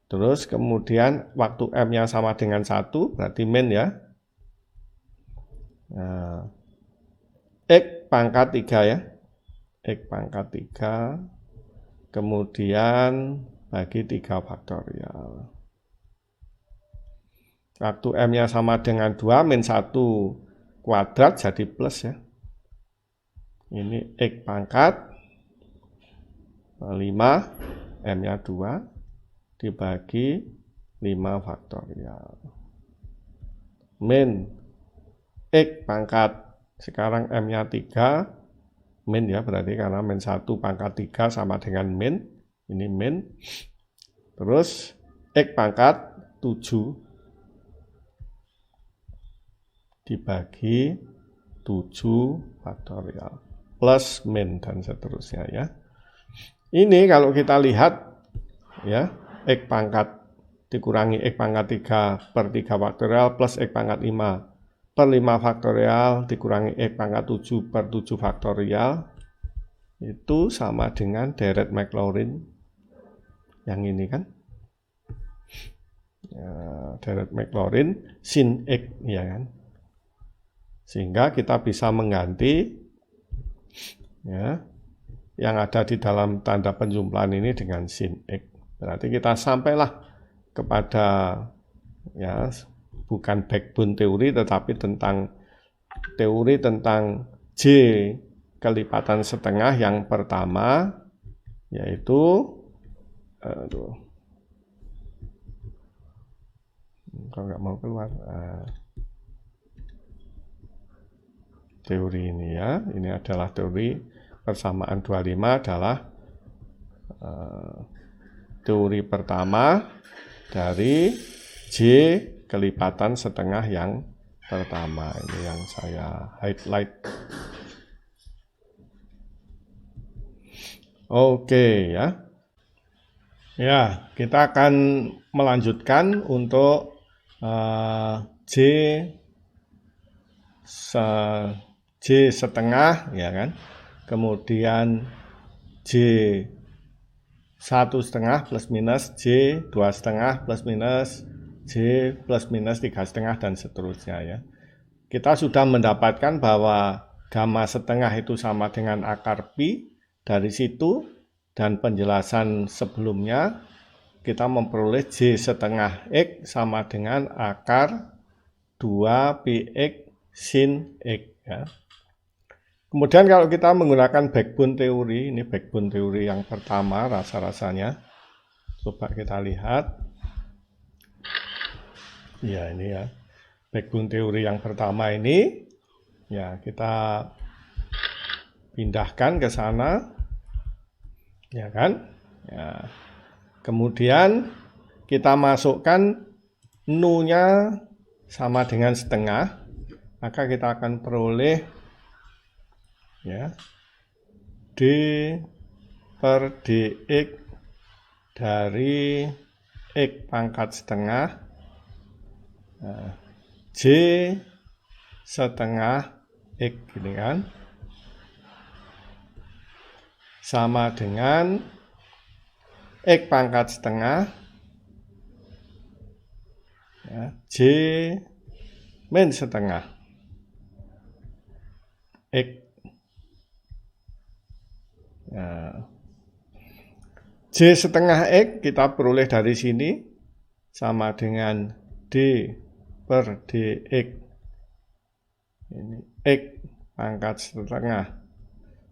Terus kemudian waktu M-nya sama dengan 1, berarti min ya. Nah, X pangkat 3 ya, X pangkat 3, kemudian bagi 3 faktorial. Waktu M-nya sama dengan 2, min 1 kuadrat jadi plus ya. Ini X pangkat 5, M-nya 2, dibagi 5 faktorial. Min X pangkat, sekarang M-nya 3, min ya, berarti karena min 1 pangkat 3 sama dengan min, ini min. Terus X pangkat 7, dibagi 7 faktorial plus min dan seterusnya ya. Ini kalau kita lihat ya, X pangkat dikurangi X pangkat 3 per 3 faktorial plus X pangkat 5 per 5 faktorial dikurangi X pangkat 7 per 7 faktorial, itu sama dengan deret Maclaurin yang ini kan ya, deret Maclaurin sin X ya kan. Sehingga kita bisa mengganti ya, yang ada di dalam tanda penjumlahan ini dengan sin X. Berarti kita sampailah kepada ya, bukan backbone teori, tetapi tentang teori tentang J kelipatan setengah yang pertama, yaitu kalau nggak mau keluar, teori ini ya. Ini adalah teori persamaan 25 adalah teori pertama dari J kelipatan setengah yang pertama. Ini yang saya highlight. Oke ya. Ya, kita akan melanjutkan untuk J setengah ya kan. Kemudian J 1,5 plus minus, J 2,5 plus minus, J plus minus 3,5 dan seterusnya ya. Kita sudah mendapatkan bahwa gamma setengah itu sama dengan akar pi. Dari situ dan penjelasan sebelumnya kita memperoleh J setengah X sama dengan akar 2 px sin X ya. Kemudian kalau kita menggunakan backbone teori, ini backbone teori yang pertama rasa-rasanya. Coba kita lihat. Ya ini ya. Backbone teori yang pertama ini ya kita pindahkan ke sana. Ya kan? Ya. Kemudian kita masukkan nu-nya sama dengan setengah, maka kita akan peroleh ya d per dx dari x pangkat setengah j setengah x gini kan, sama dengan X pangkat setengah ya, J min setengah X ya. J setengah X kita peroleh dari sini sama dengan D per dx ini X pangkat setengah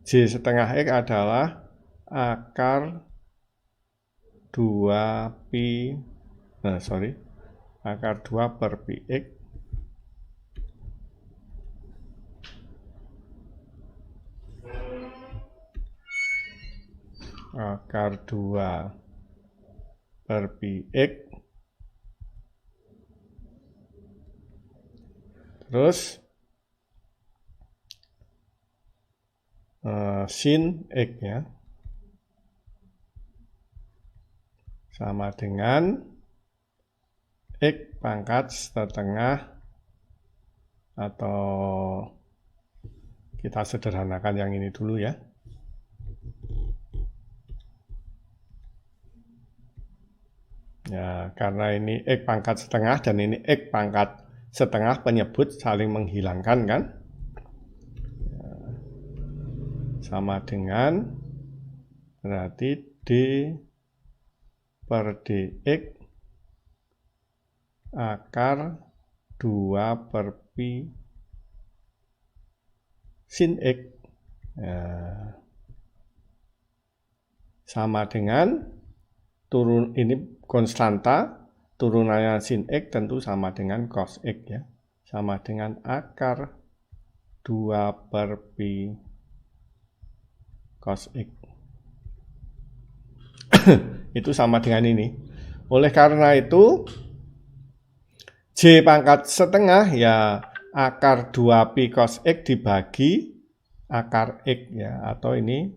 J setengah X adalah akar 2 pi, akar 2 per pi X akar 2 per pi X terus sin X ya sama dengan X pangkat setengah atau kita sederhanakan yang ini dulu ya. Ya, karena ini X pangkat setengah dan ini X pangkat setengah penyebut saling menghilangkan kan. Ya, sama dengan berarti D per dx akar 2 per pi sin X ya, sama dengan turun ini konstanta turunannya sin X tentu sama dengan cos X ya, sama dengan akar 2 per pi cos X itu sama dengan ini. Oleh karena itu J pangkat setengah ya akar 2 pi cos X dibagi akar X ya, atau ini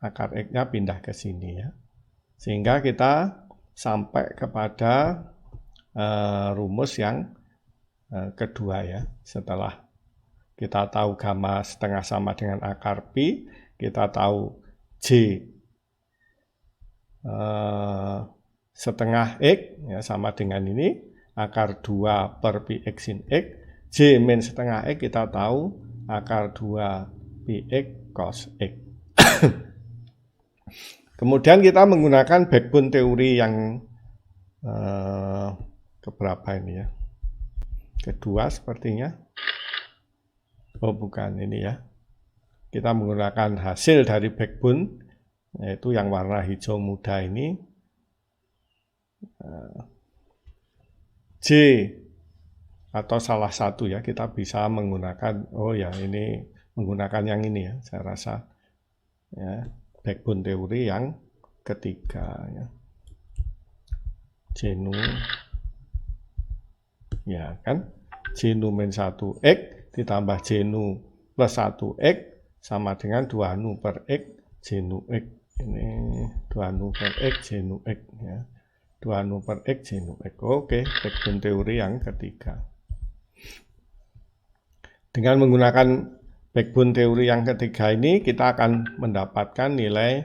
akar X-nya pindah ke sini ya. Sehingga kita sampai kepada rumus yang kedua ya. Setelah kita tahu gamma setengah sama dengan akar pi, kita tahu J setengah X ya, sama dengan ini akar 2 per pi X sin X. J min setengah X kita tahu akar 2 pi X cos X. Kemudian kita menggunakan backbone teori yang keberapa ini ya, kedua sepertinya. Oh bukan, ini ya. Kita menggunakan hasil dari backbone, yaitu yang warna hijau muda ini. J atau salah satu ya, kita bisa menggunakan, oh ya ini menggunakan yang ini ya, saya rasa ya, backbone teori yang ketiga ya. Jenu ya kan, Jenu min 1x ditambah Jenu plus 1x sama dengan 2 nu per x Jenu x. Ini 2 nu per x Jenu x ya. 2 nu per x Jenu x. Oke, backbone teori yang ketiga. Dengan menggunakan backbone teori yang ketiga ini, kita akan mendapatkan nilai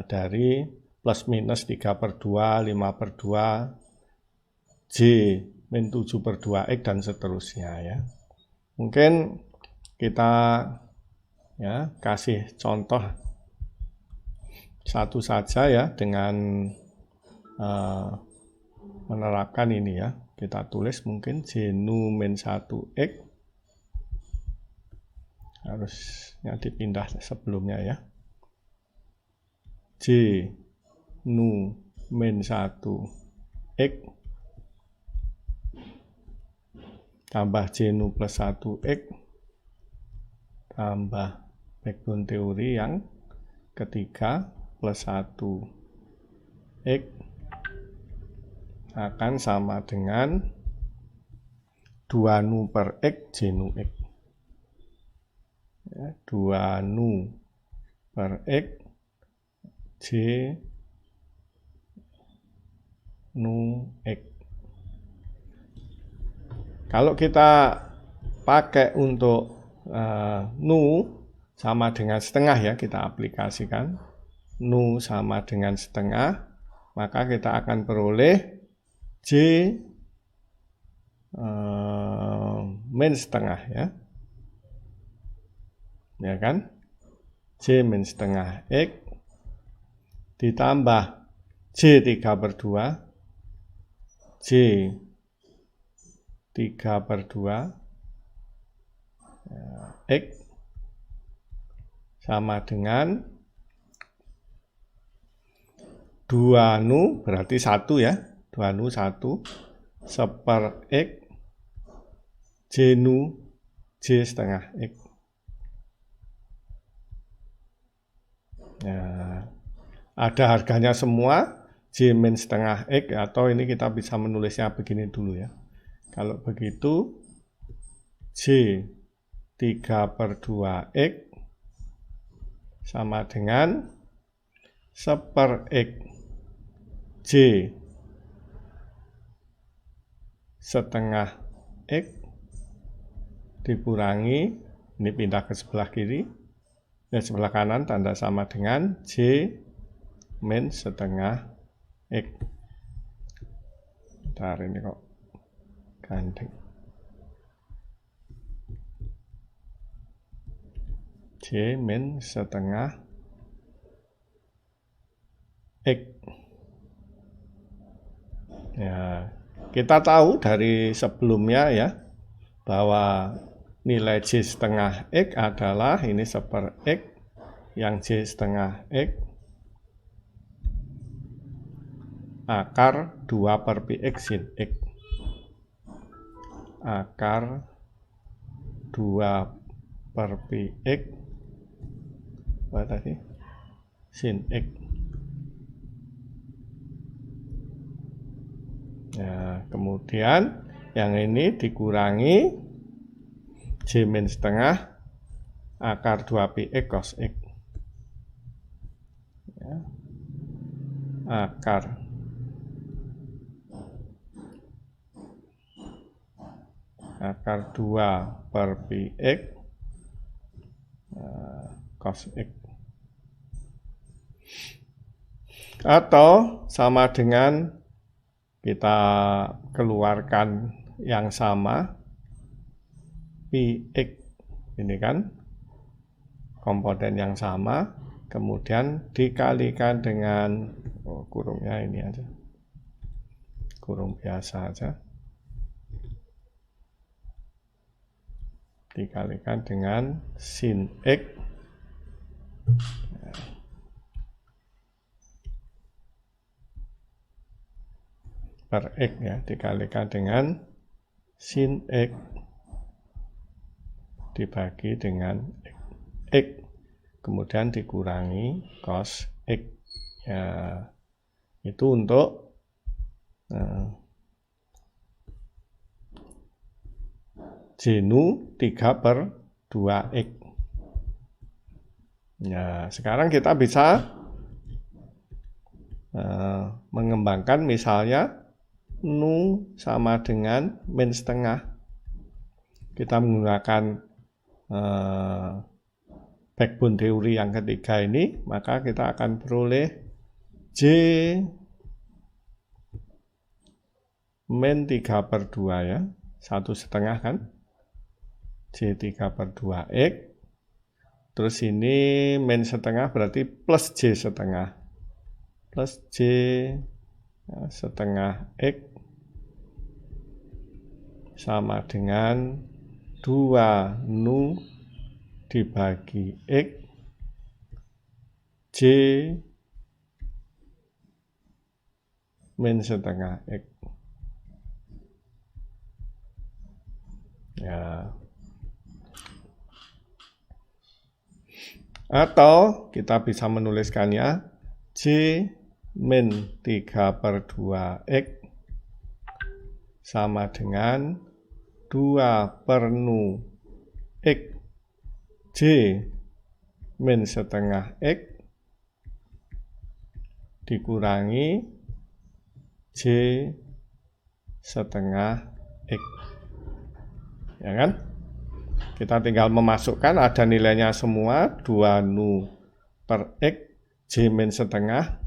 dari plus minus 3/2, 5/2, J min 7/2x dan seterusnya ya. Mungkin kita ya kasih contoh satu saja ya dengan menerapkan ini ya. Kita tulis mungkin Jenu min 1x, harusnya dipindah sebelumnya ya. J nu min 1x tambah J nu plus 1x tambah backbone teori yang ketiga plus 1x akan sama dengan 2 nu per x J nu x. Ya, 2 nu per x J nu x. Kalau kita pakai untuk nu sama dengan setengah ya, kita aplikasikan nu sama dengan setengah, maka kita akan peroleh J min setengah ya. Ya kan? J min setengah x ditambah J 3/2 J 3/2 x sama dengan 2 nu berarti 1 ya, 2 nu 1 seper x J nu J setengah x. Nah, ada harganya semua J min setengah x, atau ini kita bisa menulisnya begini dulu ya. Kalau begitu J 3/2x sama dengan seper x J setengah x dikurangi, ini pindah ke sebelah kiri, dan sebelah kanan tanda sama dengan J min setengah x. Bentar, ini kok gandeng. J min setengah x. Ya, kita tahu dari sebelumnya ya, bahwa nilai J setengah x adalah ini seper x, yang J setengah x akar 2/px sin x. Akar 2/px apa tadi? Sin x. Nah, kemudian yang ini dikurangi J min setengah akar 2πx cos x. Ya. Akar akar 2/px cos x. Atau sama dengan kita keluarkan yang sama, px ini kan komponen yang sama, kemudian dikalikan dengan kurungnya ini aja, kurung biasa aja, dikalikan dengan sin x per x ya, dikalikan dengan sin X dibagi dengan X, kemudian dikurangi cos X. Ya, itu untuk jenu 3/2X. Ya, sekarang kita bisa mengembangkan misalnya nu sama dengan min setengah. Kita menggunakan backbone teori yang ketiga ini, maka kita akan peroleh J min 3/2 ya, 1/2 kan, J 3/2X, terus ini min setengah berarti plus J setengah, plus J setengah X sama dengan 2 nu dibagi X J min setengah X. Ya. Atau kita bisa menuliskannya J min 3/2X sama dengan 2 nu X J min setengah X dikurangi J setengah X. Ya kan? Kita tinggal memasukkan, ada nilainya semua, 2 nu per X J min setengah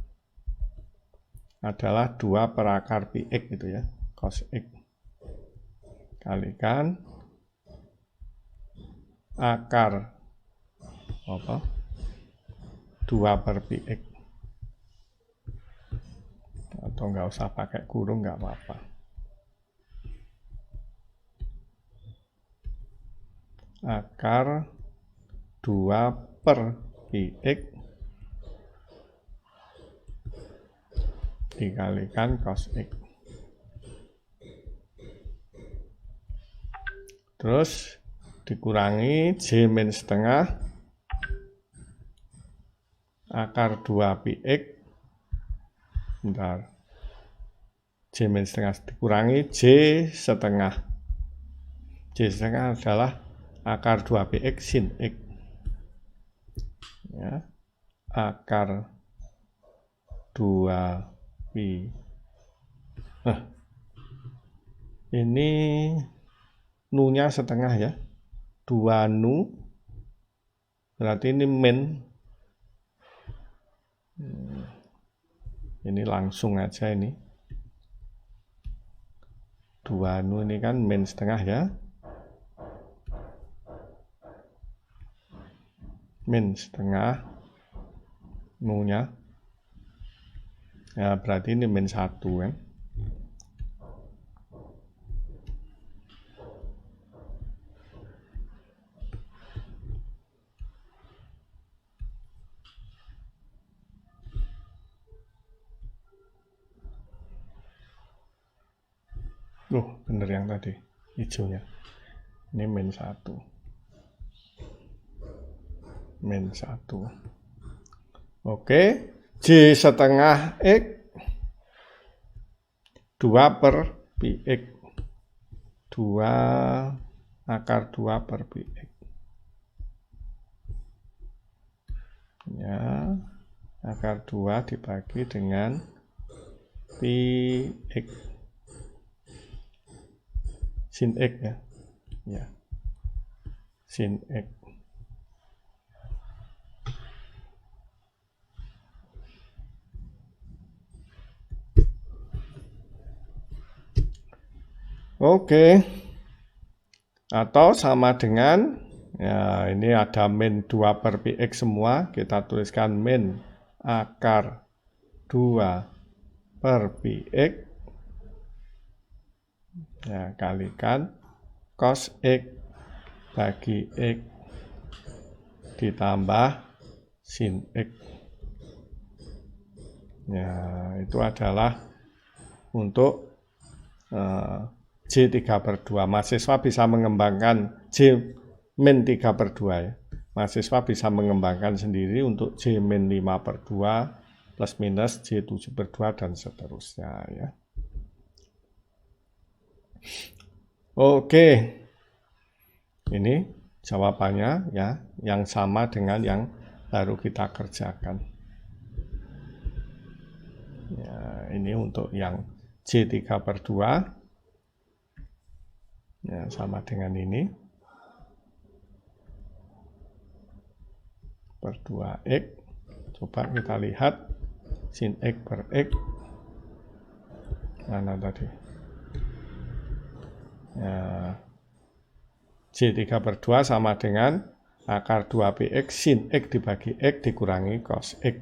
adalah 2/akar pi X gitu ya, cos X. Kalikan akar 2/pi X. Atau nggak usah pakai kurung, nggak apa-apa. Akar 2/pi X dikalikan cos X. Terus dikurangi J min setengah akar 2pi X. Bentar. J min setengah dikurangi J setengah. J setengah adalah akar 2pi X sin X. Ya. Akar 2pi. Nah, ini nu-nya setengah ya. 2 nu. Berarti ini min. Ini langsung aja ini. 2 nu ini kan min setengah ya. Min setengah nu-nya. Ya, berarti ini min 1 kan. Bener yang tadi, hijaunya. Ini min 1. Min 1. Oke, J setengah X 2/pi X. 2 akar 2/pi X. Ya, akar 2 dibagi dengan pi X. Sin X ya. Ya. Sin X. Oke. Atau sama dengan, ya ini ada min 2/pi X semua, kita tuliskan min akar 2/pi X. Ya, kalikan cos X bagi X ditambah sin X. Ya, itu adalah untuk J3/2. Mahasiswa bisa mengembangkan J-3/2 ya. Mahasiswa bisa mengembangkan sendiri untuk J-5/2 plus minus J7/2 dan seterusnya ya. Oke. Ini jawabannya ya, yang sama dengan yang baru kita kerjakan. Ya, ini untuk yang J3/2. Ya, sama dengan ini. Per 2x. Coba kita lihat sin x per x. Mana tadi? Ya, J3/2 sama dengan akar 2px sin x dibagi x dikurangi cos x.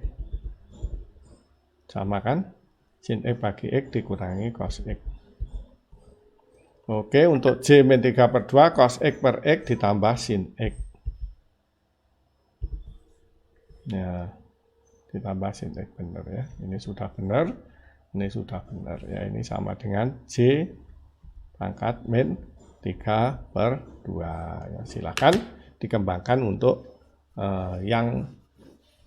Sama kan? Sin x bagi x dikurangi cos x. Oke, untuk J-3/2 cos x per x ditambah sin x. Ya, ditambah sin x benar ya. Ini sudah benar, ini sudah benar ya. Ini sama dengan J pangkat min 3/2 ya. Silakan dikembangkan untuk yang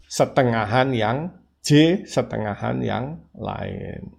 setengahan yang J setengahan yang lain.